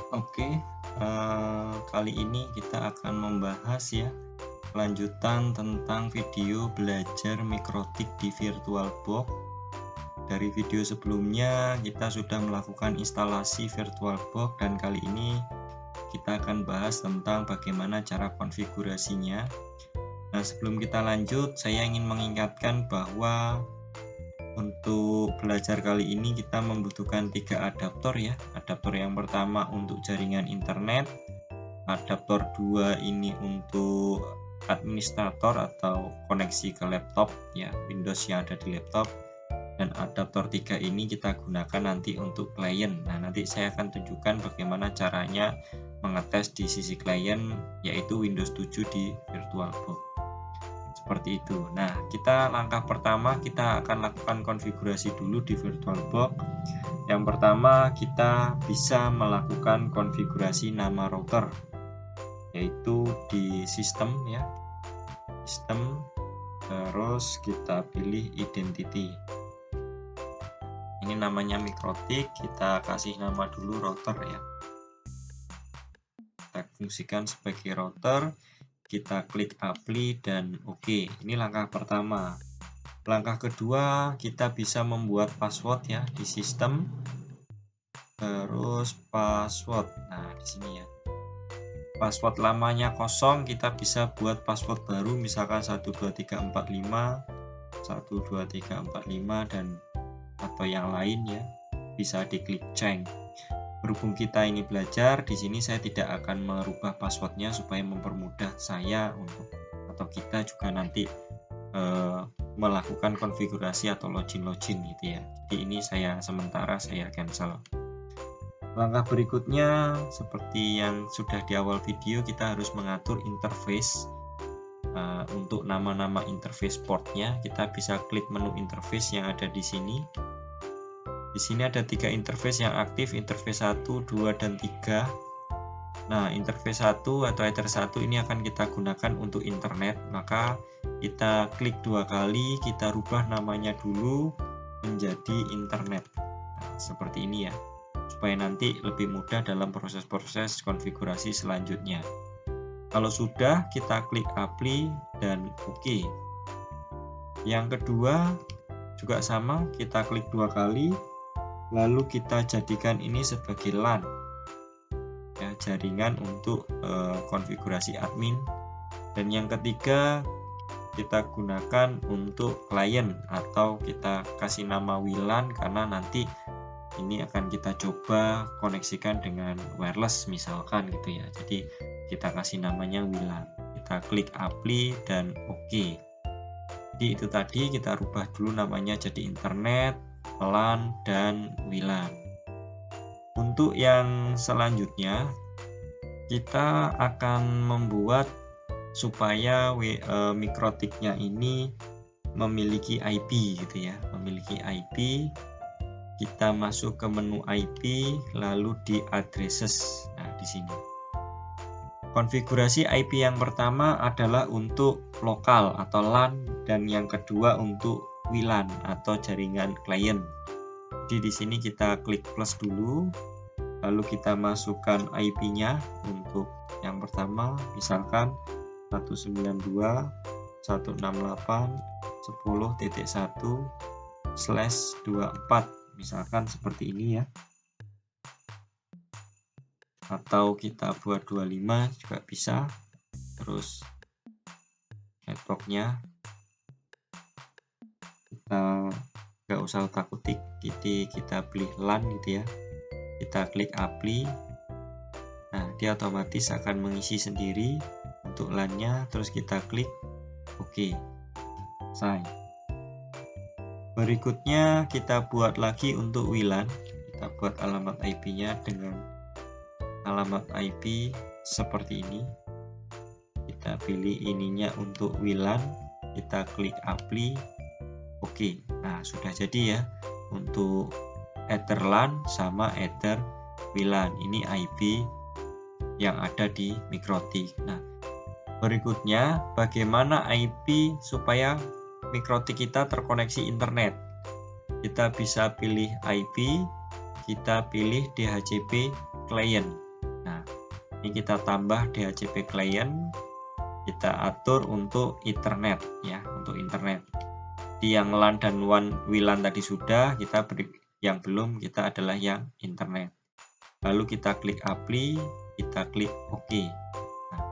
Oke, kali ini kita akan membahas ya lanjutan tentang video belajar mikrotik di VirtualBox. Dari video sebelumnya kita sudah melakukan instalasi VirtualBox dan kali ini kita akan bahas tentang bagaimana cara konfigurasinya. Nah, sebelum kita lanjut, saya ingin mengingatkan bahwa untuk belajar kali ini kita membutuhkan 3 adaptor ya. Adaptor yang pertama untuk jaringan internet, adaptor 2 ini untuk administrator atau koneksi ke laptop ya, Windows yang ada di laptop, dan adaptor 3 ini kita gunakan nanti untuk klien. Nah, nanti saya akan tunjukkan bagaimana caranya mengetes di sisi klien, yaitu Windows 7 di VirtualBox. Seperti itu. Nah, langkah pertama kita akan lakukan konfigurasi dulu di VirtualBox. Yang pertama kita bisa melakukan konfigurasi nama router, yaitu di sistem ya, sistem, terus kita pilih identity. Ini namanya mikrotik, kita kasih nama dulu router ya, kita fungsikan sebagai router. Kita klik apply dan oke. Ini langkah pertama. Langkah kedua, kita bisa membuat password ya di sistem. Terus password. Nah, di sini ya. Password lamanya kosong, kita bisa buat password baru misalkan 12345, 12345 dan atau yang lain ya. Bisa diklik change. Berhubung kita ini belajar, di sini saya tidak akan merubah passwordnya supaya mempermudah saya untuk atau kita juga nanti melakukan konfigurasi atau login gitu ya. Jadi ini sementara saya cancel. Langkah berikutnya seperti yang sudah di awal video, kita harus mengatur interface. Untuk nama-nama interface portnya, kita bisa klik menu interface yang ada di sini. Di sini ada 3 interface yang aktif, interface 1, 2, dan 3. Nah, interface 1 atau Ether 1 ini akan kita gunakan untuk internet. Maka kita klik 2 kali, kita rubah namanya dulu menjadi internet. Nah, seperti ini ya, supaya nanti lebih mudah dalam proses-proses konfigurasi selanjutnya. Kalau sudah, kita klik apply dan oke. Yang kedua juga sama, kita klik 2 kali. Lalu kita jadikan ini sebagai LAN ya, jaringan untuk konfigurasi admin. Dan yang ketiga kita gunakan untuk klien atau kita kasih nama WLAN karena nanti ini akan kita coba koneksikan dengan wireless misalkan gitu ya. Jadi kita kasih namanya WLAN. Kita klik apply dan oke. Jadi itu tadi kita rubah dulu namanya jadi internet, LAN, dan WLAN. Untuk yang selanjutnya kita akan membuat supaya mikrotiknya ini memiliki IP gitu ya, memiliki IP. Kita masuk ke menu IP lalu di addresses. Nah, di sini konfigurasi IP yang pertama adalah untuk lokal atau LAN dan yang kedua untuk WLAN atau jaringan klien. Jadi di sini kita klik plus dulu, lalu kita masukkan IP-nya untuk yang pertama, misalkan 192.168.10.1/24, misalkan seperti ini ya. Atau kita buat 25 juga bisa. Terus networknya kita nggak usah otak-atik, jadi kita pilih LAN gitu ya, kita klik apply. Nah, dia otomatis akan mengisi sendiri untuk LAN-nya, terus kita klik oke, selesai. Berikutnya kita buat lagi untuk WLAN, kita buat alamat IP-nya dengan alamat IP seperti ini. Kita pilih ininya untuk WLAN, kita klik apply. Oke, nah sudah jadi ya untuk Ether LAN sama Ether WLAN. Ini IP yang ada di mikrotik. Nah, berikutnya bagaimana IP supaya mikrotik kita terkoneksi internet. Kita bisa pilih IP, kita pilih DHCP client. Nah, ini kita tambah DHCP client, kita atur untuk Ethernet ya, untuk internet. Di yang LAN dan WLAN tadi sudah, kita beri yang belum kita adalah yang internet. Lalu kita klik apply, kita klik OK. Nah,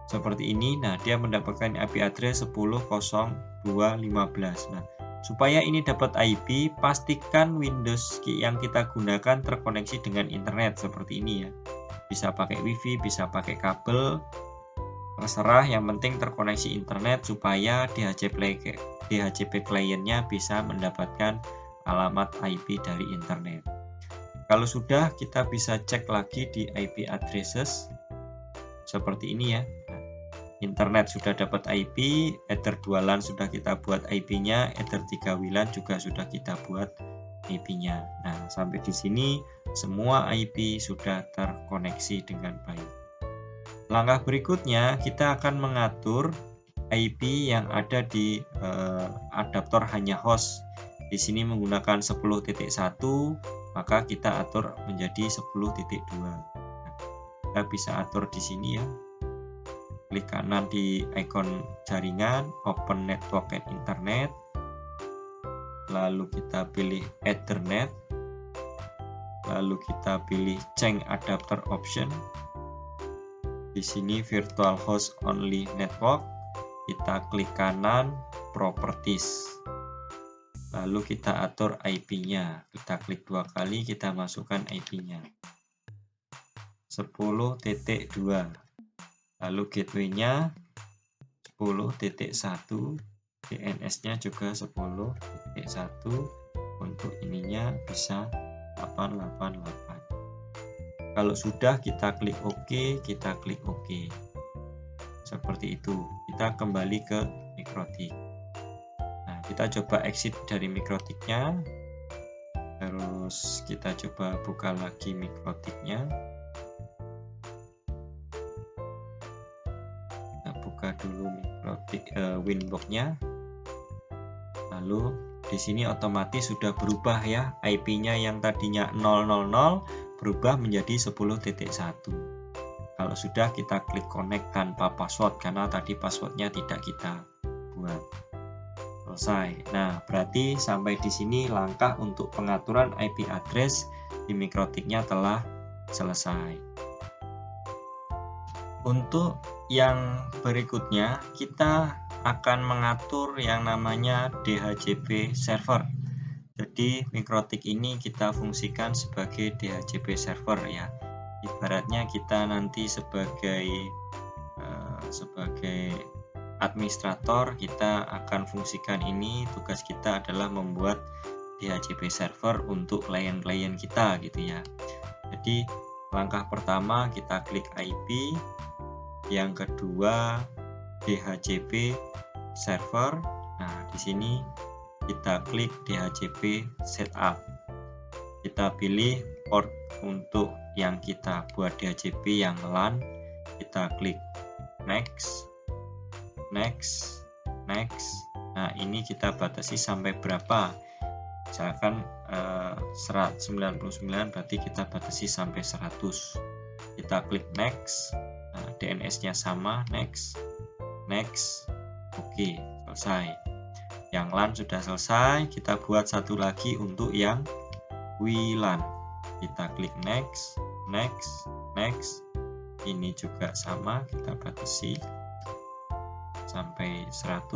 seperti ini. Nah, dia mendapatkan IP address 10.02.15. Nah, supaya ini dapat IP, pastikan Windows yang kita gunakan terkoneksi dengan internet seperti ini ya. Bisa pakai WiFi, bisa pakai kabel, terserah, yang penting terkoneksi internet supaya DHCP kliennya bisa mendapatkan alamat IP dari internet. Kalau sudah, kita bisa cek lagi di IP addresses seperti ini ya. Internet sudah dapat IP, Ether 2 LAN sudah kita buat IP-nya, Ether 3 WLAN juga sudah kita buat IP-nya. Nah, sampai di sini semua IP sudah terkoneksi dengan baik. Langkah berikutnya, kita akan mengatur IP yang ada di adaptor hanya host. Di sini menggunakan 10.1, maka kita atur menjadi 10.2. Nah, kita bisa atur di sini ya. Klik kanan di ikon jaringan, open network and internet. Lalu kita pilih Ethernet. Lalu kita pilih change adapter option. Di sini virtual host only network. Kita klik kanan properties. Lalu kita atur IP-nya. Kita klik 2 kali, kita masukkan IP-nya. 10.2. Lalu gateway-nya 10.1. DNS-nya juga 10.1. Untuk ininya bisa 888. Kalau sudah, kita klik OK, kita klik OK. Seperti itu. Kita kembali ke MikroTik. Nah, kita coba exit dari MikroTiknya. Terus kita coba buka lagi MikroTiknya. Kita buka dulu MikroTik Winbox-nya. Lalu di sini otomatis sudah berubah ya. IP-nya yang tadinya 000 berubah menjadi 10.1. Kalau sudah, kita klik connect tanpa password karena tadi passwordnya tidak kita buat. Selesai. Nah, berarti sampai di sini langkah untuk pengaturan IP address di MikroTiknya telah selesai. Untuk yang berikutnya, kita akan mengatur yang namanya DHCP server. Jadi MikroTik ini kita fungsikan sebagai DHCP server ya. Ibaratnya kita nanti sebagai administrator, kita akan fungsikan ini. Tugas kita adalah membuat DHCP server untuk klien-klien kita gitu ya. Jadi langkah pertama kita klik IP, yang kedua DHCP server. Nah, di sini kita klik DHCP setup. Kita pilih port untuk yang kita buat DHCP yang LAN. Kita klik next, next, next. Nah, ini kita batasi sampai berapa? Misalkan 199, berarti kita batasi sampai 100. Kita klik next. Nah, DNS-nya sama, next, next. Oke, selesai. Yang LAN sudah selesai. Kita buat satu lagi untuk yang WLAN. Kita klik next, next, next. Ini juga sama, kita batasi sampai 100.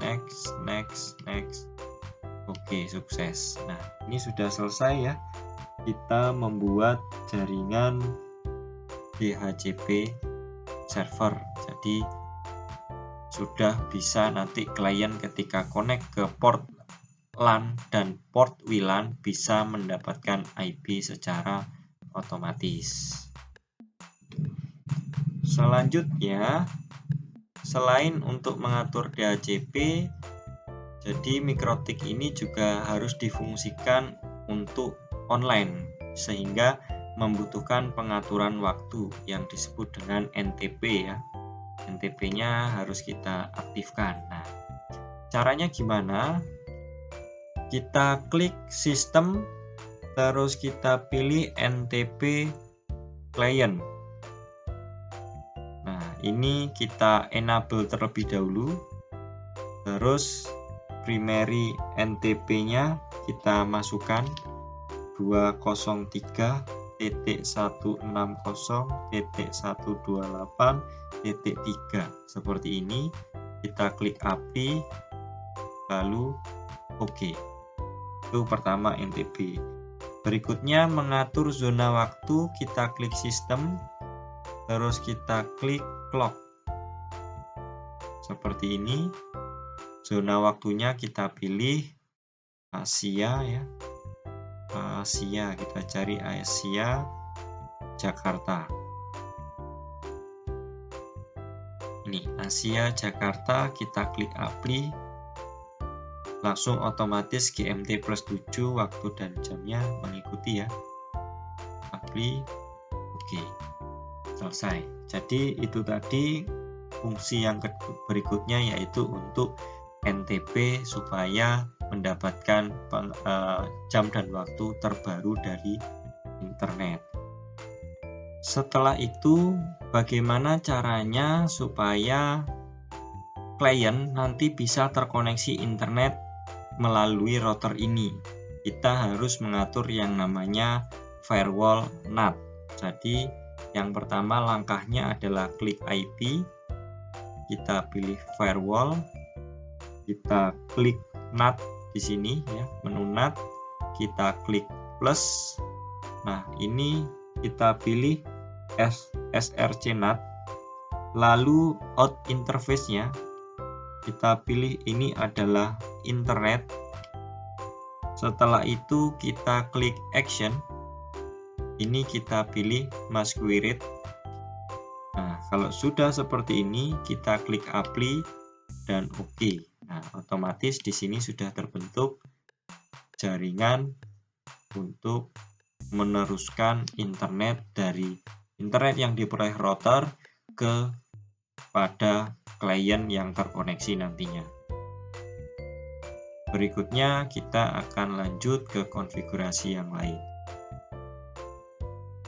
Next, next, next. Oke, sukses. Nah, ini sudah selesai ya. Kita membuat jaringan DHCP server. Jadi sudah bisa nanti klien ketika connect ke port LAN dan port WLAN bisa mendapatkan IP secara otomatis. Selanjutnya, selain untuk mengatur DHCP, jadi MikroTik ini juga harus difungsikan untuk online, sehingga membutuhkan pengaturan waktu yang disebut dengan NTP ya. NTP-nya harus kita aktifkan. Nah, caranya gimana? Kita klik sistem, terus kita pilih NTP klien. Nah, ini kita enable terlebih dahulu. Terus primary NTP-nya kita masukkan 203.160.128.3 seperti ini. Kita klik API lalu OK. Itu pertama NTP. Berikutnya mengatur zona waktu, kita klik sistem, terus kita klik clock. Seperti ini. Zona waktunya kita pilih Asia ya. Asia, kita cari Asia Jakarta. Ini Asia Jakarta, kita klik apply. Langsung otomatis GMT plus 7 waktu dan jamnya mengikuti ya. Apply. Oke. Selesai. Jadi itu tadi fungsi yang berikutnya, yaitu untuk NTP supaya mendapatkan jam dan waktu terbaru dari internet. Setelah itu, bagaimana caranya supaya klien nanti bisa terkoneksi internet melalui router ini? Kita harus mengatur yang namanya firewall NAT. Jadi yang pertama langkahnya adalah klik IP, kita pilih firewall, kita klik NAT di sini ya, menu NAT, kita klik plus. Nah, ini kita pilih SRC NAT, lalu out interface-nya kita pilih ini adalah internet. Setelah itu kita klik action. Ini kita pilih masquerade. Nah, kalau sudah seperti ini kita klik apply dan OK. Nah, otomatis di sini sudah terbentuk jaringan untuk meneruskan internet dari internet yang diperoleh router kepada klien yang terkoneksi nantinya. Berikutnya kita akan lanjut ke konfigurasi yang lain.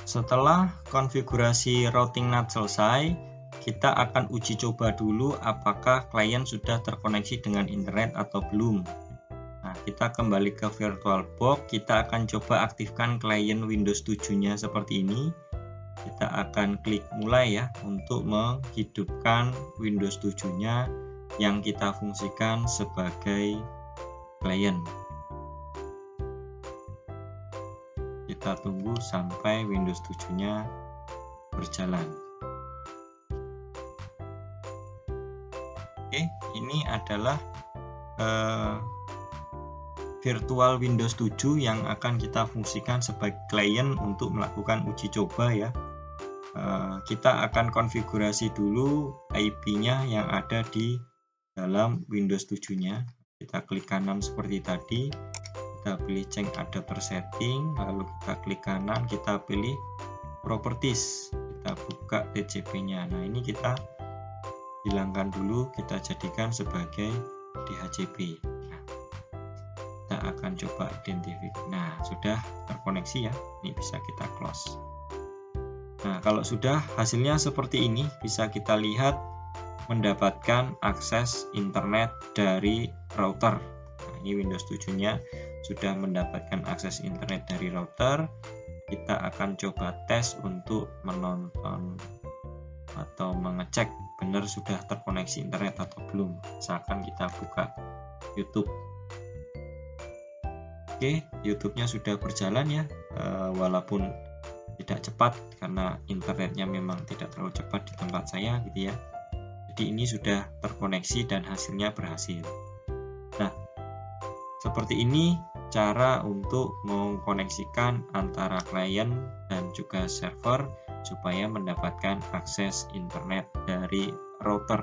Setelah konfigurasi routing NAT selesai, kita akan uji coba dulu apakah klien sudah terkoneksi dengan internet atau belum. Nah, kita kembali ke VirtualBox, kita akan coba aktifkan klien Windows 7-nya seperti ini. Kita akan klik mulai ya untuk menghidupkan Windows 7-nya yang kita fungsikan sebagai klien. Kita tunggu sampai Windows 7-nya berjalan. Oke, ini adalah virtual Windows 7 yang akan kita fungsikan sebagai klien untuk melakukan uji coba ya. Kita akan konfigurasi dulu IP-nya yang ada di dalam Windows 7-nya. Kita klik kanan seperti tadi, kita pilih change adapter setting, lalu kita klik kanan, kita pilih properties, kita buka TCP-nya. Nah, ini kita hilangkan dulu, kita jadikan sebagai DHCP. Nah, kita akan coba identifikasi. Nah, sudah terkoneksi ya, ini bisa kita close. Nah, kalau sudah hasilnya seperti ini, bisa kita lihat mendapatkan akses internet dari router. Nah, ini Windows 7-nya sudah mendapatkan akses internet dari router. Kita akan coba tes untuk menonton atau mengecek benar sudah terkoneksi internet atau belum. Misalkan kita buka YouTube. Oke, YouTube-nya sudah berjalan ya, walaupun tidak cepat karena internetnya memang tidak terlalu cepat di tempat saya gitu ya. Jadi ini sudah terkoneksi dan hasilnya berhasil. Nah, seperti ini cara untuk mengkoneksikan antara klien dan juga server supaya mendapatkan akses internet dari router.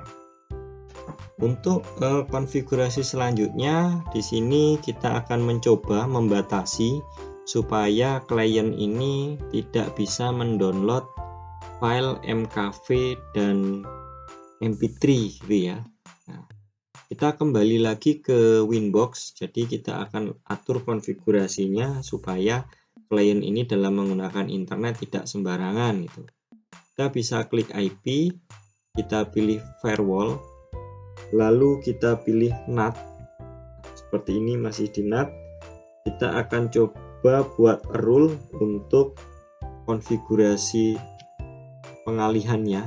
Untuk konfigurasi selanjutnya, di sini kita akan mencoba membatasi supaya klien ini tidak bisa mendownload file MKV dan MP3 gitu ya. Nah, kita kembali lagi ke Winbox, jadi kita akan atur konfigurasinya supaya klien ini dalam menggunakan internet tidak sembarangan gitu. Kita bisa klik IP, kita pilih firewall, lalu kita pilih NAT. Seperti ini masih di NAT. Kita akan coba buat rule untuk konfigurasi pengalihannya.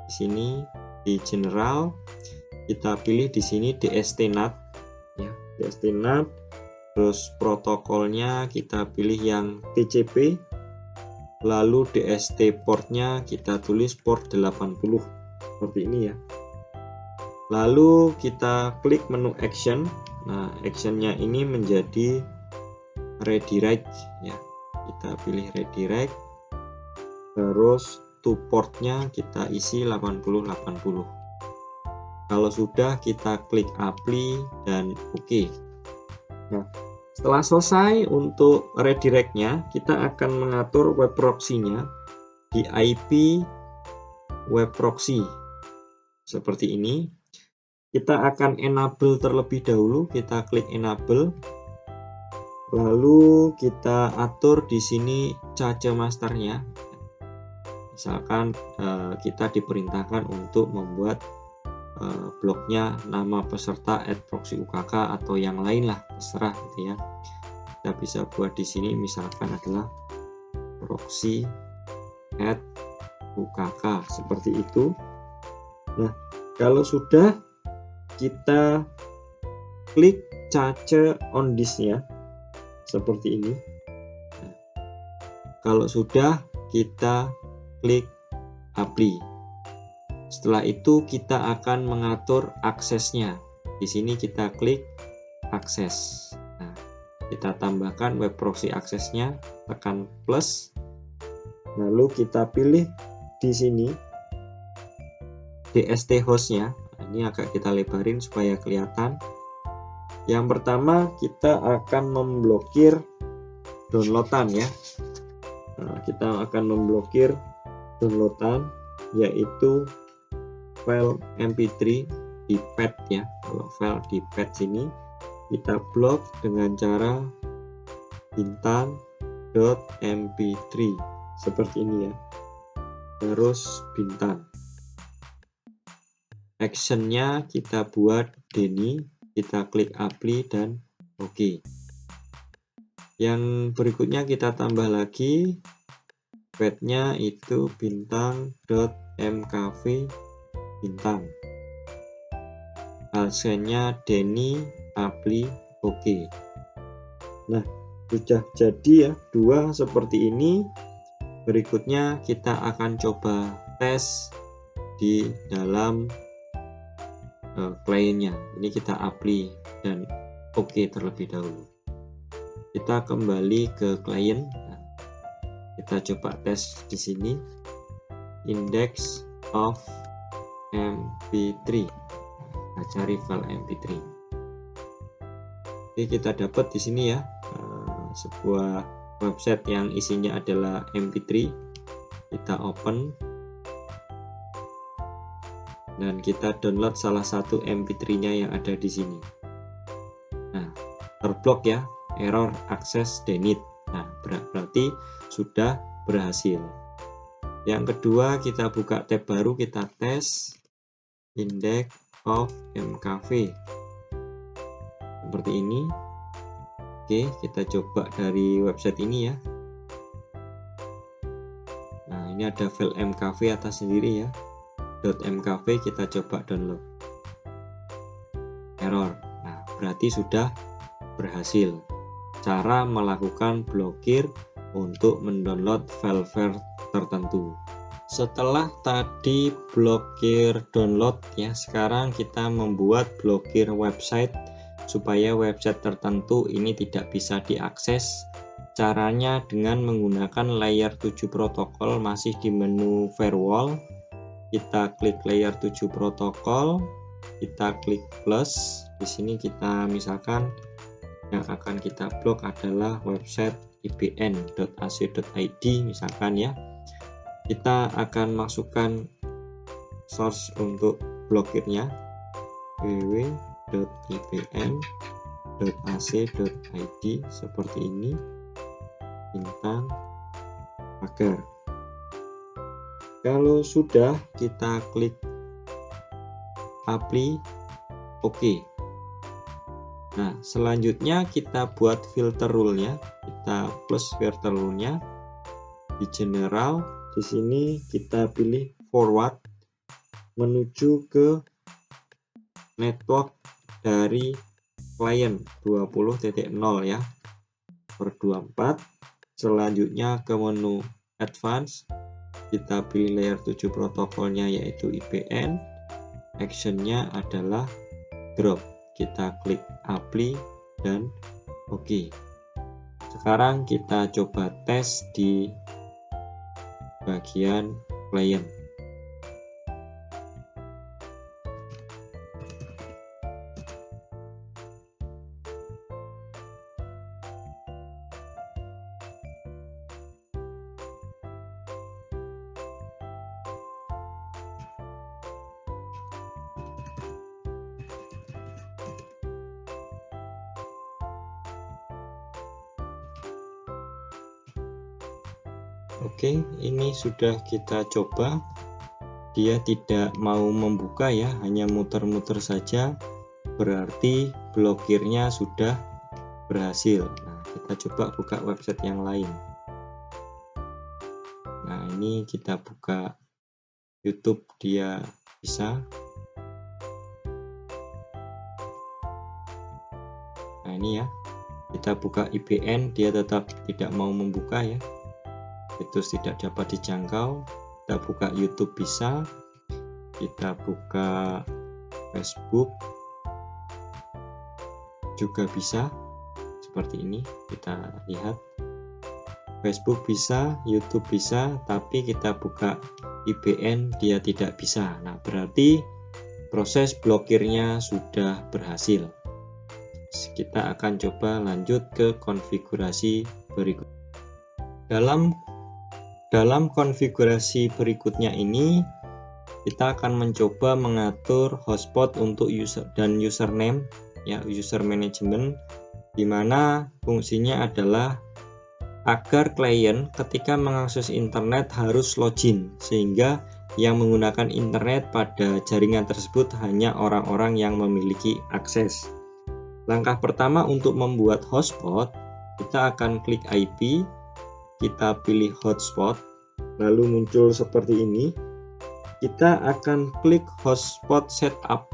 Di sini di general kita pilih di sini DST NAT ya, DST NAT. Terus protokolnya kita pilih yang TCP, lalu DST portnya kita tulis port 80 seperti ini ya. Lalu kita klik menu action. Nah, actionnya ini menjadi redirect ya, kita pilih redirect, terus to portnya kita isi 80. Kalau sudah kita klik apply dan OK. Nah, setelah selesai untuk redirectnya, kita akan mengatur web proxy-nya di IP web proxy seperti ini. Kita akan enable terlebih dahulu, kita klik enable, lalu kita atur di sini cache masternya. Misalkan kita diperintahkan untuk membuat bloknya nama peserta @proxy_ukk atau yang lain lah, terserah gitu ya. Kita bisa buat di sini misalkan adalah proxy @ukk seperti itu. Nah, kalau sudah kita klik cache on disk-nya seperti ini. Nah, kalau sudah kita klik apply. Setelah itu kita akan mengatur aksesnya. Di sini kita klik akses. Nah, kita tambahkan web proxy aksesnya, tekan plus. Lalu kita pilih di sini DST hostnya. Nah, ini agak kita lebarin supaya kelihatan. Yang pertama kita akan memblokir downloadan ya. Nah, kita akan memblokir downloadan yaitu file MP3 di pad ya. Kalau file di pad sini kita blok dengan cara bintang.mp3 seperti ini ya. Terus bintang. Actionnya kita buat Denny, kita klik apply dan OK. Yang berikutnya kita tambah lagi padnya itu bintang.mkv bintang. Hasilnya Denny apply OK. Nah, sudah jadi ya, dua seperti ini. Berikutnya kita akan coba tes di dalam kliennya. Ini kita apply dan OK terlebih dahulu. Kita kembali ke klien. Nah, kita coba tes di sini index of MP3. Nah, cari file MP3. Oke, kita dapat di sini ya sebuah website yang isinya adalah MP3. Kita open dan kita download salah satu MP3-nya yang ada di sini. Nah, terblok ya, error access denied. Nah, berarti sudah berhasil. Yang kedua, kita buka tab baru, kita tes index of mkv seperti ini. Oke, kita coba dari website ini ya. Nah, ini ada file mkv atas sendiri ya, .mkv. Kita coba download, error. Nah, berarti sudah berhasil cara melakukan blokir untuk mendownload file-file tertentu. Setelah tadi blokir download ya, sekarang kita membuat blokir website supaya website tertentu ini tidak bisa diakses. Caranya dengan menggunakan layer 7 protokol, masih di menu firewall. Kita klik layer 7 protokol, kita klik plus. Di sini kita misalkan yang akan kita blok adalah website ibn.ac.id misalkan ya. Kita akan masukkan source untuk blokirnya www.ibn.ac.id seperti ini. bintang pagar. Kalau sudah, kita klik apply, oke. Nah, selanjutnya kita buat filter rule-nya. Kita plus filter rule-nya di general. Di sini kita pilih forward menuju ke network dari klien 20.0 ya per 24. Selanjutnya ke menu advance, kita pilih layer 7 protokolnya yaitu IPN. Actionnya adalah drop. Kita klik apply dan oke. Sekarang kita coba tes di bagian client. Oke, ini sudah kita coba. Dia tidak mau membuka ya, hanya muter-muter saja. Berarti blokirnya sudah berhasil. Nah, kita coba buka website yang lain. Nah, ini kita buka YouTube, dia bisa. Nah, ini ya. Kita buka IPN, dia tetap tidak mau membuka ya. Itu tidak dapat dijangkau. Kita buka YouTube bisa, kita buka Facebook juga bisa, seperti ini. Kita lihat Facebook bisa, YouTube bisa, tapi kita buka IPN dia tidak bisa. Nah, berarti proses blokirnya sudah berhasil. Kita akan coba lanjut ke konfigurasi berikut. Dalam konfigurasi berikutnya ini, kita akan mencoba mengatur hotspot untuk user dan username, ya, user management, di mana fungsinya adalah agar klien ketika mengakses internet harus login, sehingga yang menggunakan internet pada jaringan tersebut hanya orang-orang yang memiliki akses. Langkah pertama untuk membuat hotspot, kita akan klik IP, kita pilih hotspot, lalu muncul seperti ini. Kita akan klik hotspot setup.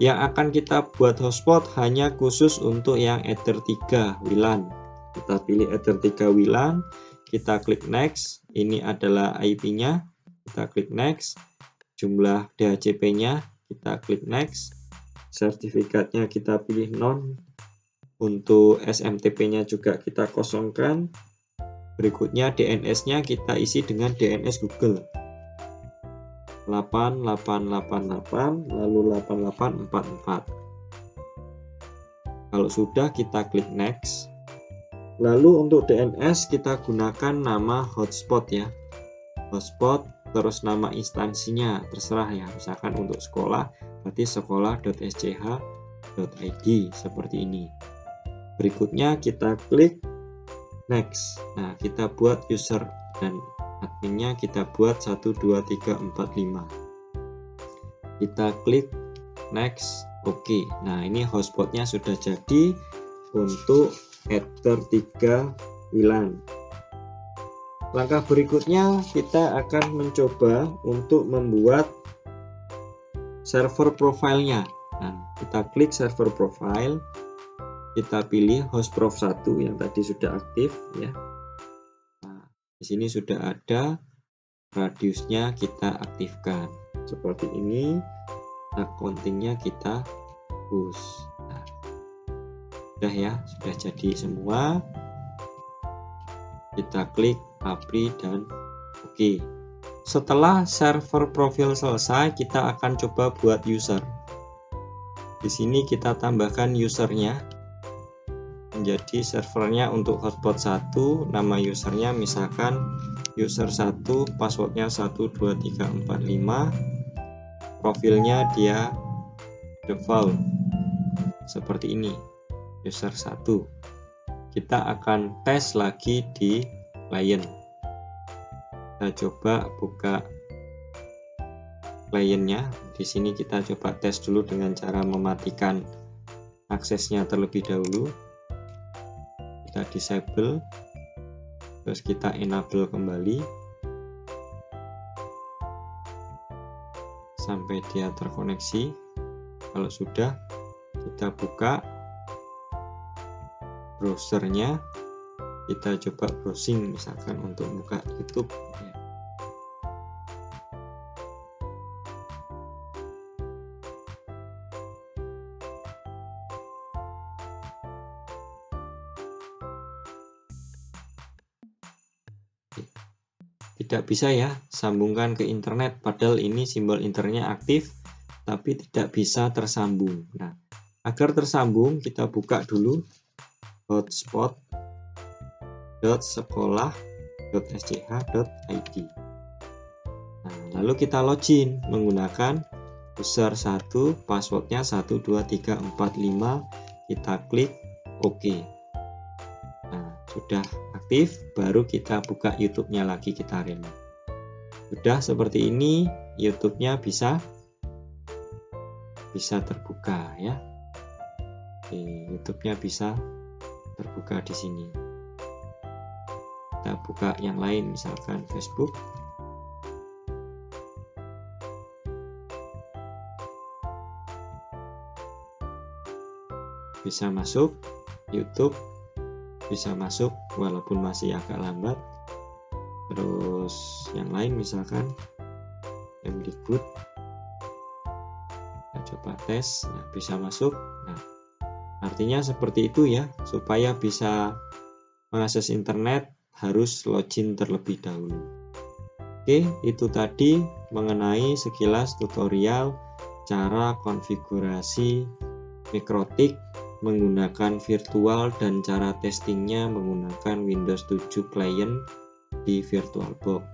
Yang akan kita buat hotspot hanya khusus untuk yang Ether 3 WLAN. Kita pilih Ether 3 WLAN, kita klik next. Ini adalah IP-nya, kita klik next. Jumlah DHCP-nya, kita klik next. Sertifikatnya kita pilih non. Untuk SMTP-nya juga kita kosongkan. Berikutnya DNS-nya kita isi dengan DNS Google 8888 lalu 8844. Kalau sudah, kita klik next. Lalu untuk DNS kita gunakan nama hotspot ya, hotspot terus nama instansinya terserah ya, misalkan untuk sekolah berarti sekolah.sch.id seperti ini. Berikutnya kita klik next. Nah, kita buat user dan adminnya kita buat 12345. Kita klik next, oke. Nah, ini hotspotnya sudah jadi untuk Ether 3 WLAN. Langkah berikutnya kita akan mencoba untuk membuat server profile-nya. Nah, kita klik server profile. Kita pilih host prof 1 yang tadi sudah aktif ya. Nah, di sini sudah ada, radiusnya kita aktifkan seperti ini. Accounting-nya kita push. Nah, sudah ya, sudah jadi semua. Kita klik apply dan oke. Setelah server profil selesai, kita akan coba buat user. Di sini kita tambahkan usernya menjadi servernya untuk hotspot 1, nama usernya misalkan user 1, passwordnya 12345, profilnya dia default seperti ini, user 1. kita akan tes lagi di client. Kita coba buka kliennya. Di sini kita coba tes dulu dengan cara mematikan aksesnya terlebih dahulu. Kita disable, terus kita enable kembali sampai dia terkoneksi. Kalau sudah, kita buka browsernya, kita coba browsing misalkan untuk buka YouTube. Tidak bisa ya sambungkan ke internet, padahal ini simbol internetnya aktif tapi tidak bisa tersambung. Nah, agar tersambung kita buka dulu hotspot.sekolah.sch.id. Nah, lalu kita login menggunakan user 1, passwordnya 12345, kita klik OK. Nah, sudah aktif, baru kita buka YouTube-nya lagi, kita reload. Sudah seperti ini, YouTube-nya bisa terbuka ya. Oke, YouTube-nya bisa terbuka di sini. Kita buka yang lain, misalkan Facebook. Bisa masuk, YouTube bisa masuk walaupun masih agak lambat. Terus yang lain misalkan Mdikbud, kita coba tes, nah, bisa masuk. Nah, artinya seperti itu ya, supaya bisa mengakses internet harus login terlebih dahulu. Oke, itu tadi mengenai sekilas tutorial cara konfigurasi Mikrotik menggunakan virtual dan cara testingnya menggunakan Windows 7 Client di VirtualBox.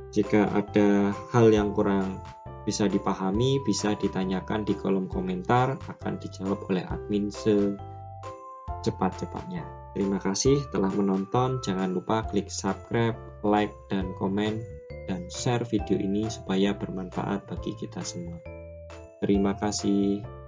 Jika ada hal yang kurang bisa dipahami, bisa ditanyakan di kolom komentar, akan dijawab oleh admin secepat-cepatnya. Terima kasih telah menonton, jangan lupa klik subscribe, like, dan komen, dan share video ini supaya bermanfaat bagi kita semua. Terima kasih.